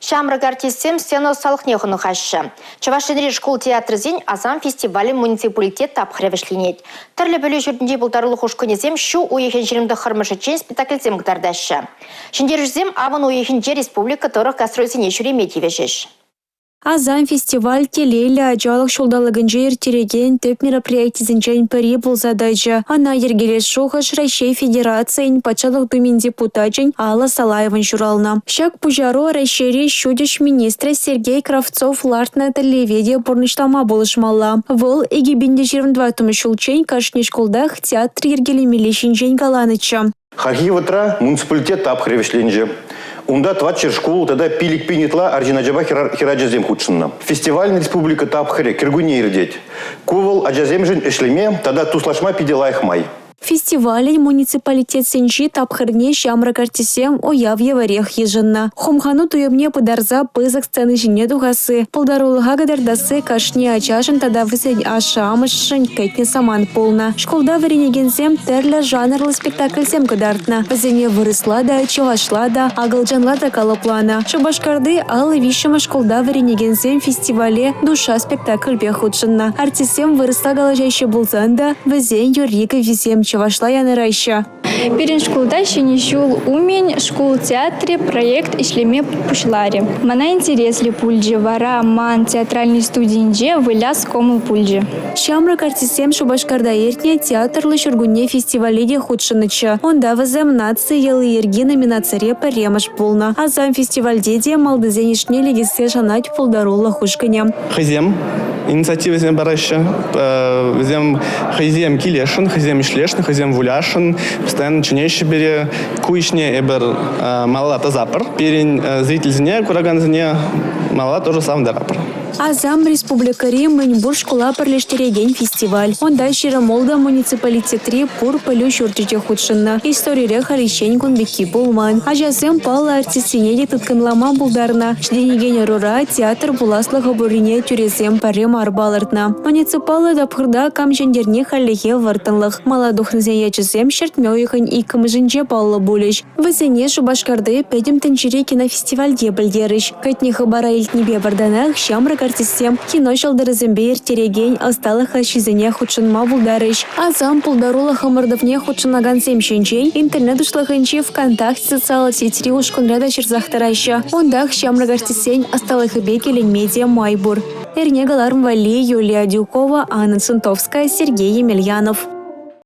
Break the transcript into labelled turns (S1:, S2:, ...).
S1: Шамрак артистем сцену салхнехуну хаща. Чавашинри школ театрзин азам фестивалі муниципалитет тапхревешленет. Тірлі бөлі жүрдінде бұлтарлы хошкөнезем шу уехен жерімді хырмышычен спектакльзем гдардаща. Шындержзем аван уехенже республика торық гастрольсене жүремет евешеш.
S2: Азам фестиваль телейлі ажалық шолдалығынжы ертереген төп мероприятизінчен пәрі бұл задайжы. Ана ергелес шоғыш Россия Федерациян пачалық думен депутатжын Алла Салаевын журалына. Шак пужару Россия шудыш министрі Сергей Кравцов лартна телевидия бұрныштама болышмалла. Вол егебенде 22 шулчен кашны школдах театр ергелемелешін жен галанычы.
S3: Хахиватра муниципалитет тапхревешленже. Унда тватчер школ тогда пилик пинитла арджинаджаба хираджазем худшинна. Фестивальная республика тапхре киргуне ирдеть. Кувал аджаземжин эшлеме тогда туслашма пидела их май.
S2: Фестиваль муниципалитет сенчи тапхырне Шамрак артистем ояв еварех ежынна. Хомхану туемне подарза пызык сцены жіне дугасы. Полдарулыға гадардасы кашне ачашын тада высень ашамышшын кәйтне саман полна. Школда варенегенсем терлі жанрлы спектакльсем гадартна. Вазене вырысла да, чуашла да, агылжанла да калыплана. Шабашкарды алы вишема школда варенегенсем фестивале душа спектакль бехудшынна. Артистем вырысла галажайшы булзанда, вазень юрика визем чавашла янырайша.
S4: Перен школда шенешул умень школ театре проект ишлеме пушларе. Мана интересли пульджи вара ман театральной студиинже выляс кому пульджи.
S2: Шамрак артистем Шубашкарда эртне театрлы шургуне фестиваледе худшынычы. Онда вазем нации елы ерги номинацияре паремаш полна. Азам фестивальдеде малдызенешне легесе жанать полдарулла хушканя.
S5: Хазем инициатива зем бараща. Зем хазем килешин, хазем ишлешин, хазем вуляшин. Постоянно чинейши бере куишне эбер малата запар. Перень зрительзне, кураганзне мала тоже сам дарапар.
S2: Азам республикари Мэньбур школа парлештереген фестиваль. Онда Ширамолда муниципалитетри пур пылю шурчиче худшынна. Историре харищен кунбеки булман. Ажасем пала артистинеде тытканлама булдарна. Шденегене рура театр буласлы габурине тюрезем парем арбалыртна. Муниципалы дапхырда камжендерне халлехе вартынлых. Маладухнызен ячызем шертмёйхын и камженже паллы булеш. Вызене Шубашкарды педем тенчире кинофестивальде білдеріш. Кайтне хабара илтнебе барданах Шамрак артистем кино шалдырызымбе ертереген асталы хашизене худшынма булдарыш. Азам пулдарула хамырдывне худшынаган семшенчен интернет ушлыхынче ВКонтакте социалы сетри ушкунрада шырзахтарайша. Ондах Шамрак артистен асталыхыбе келен медиа майбур. Эрнегаларм Вали, Юлия Дюкова, Анна Цунтовская, Сергей Емельянов.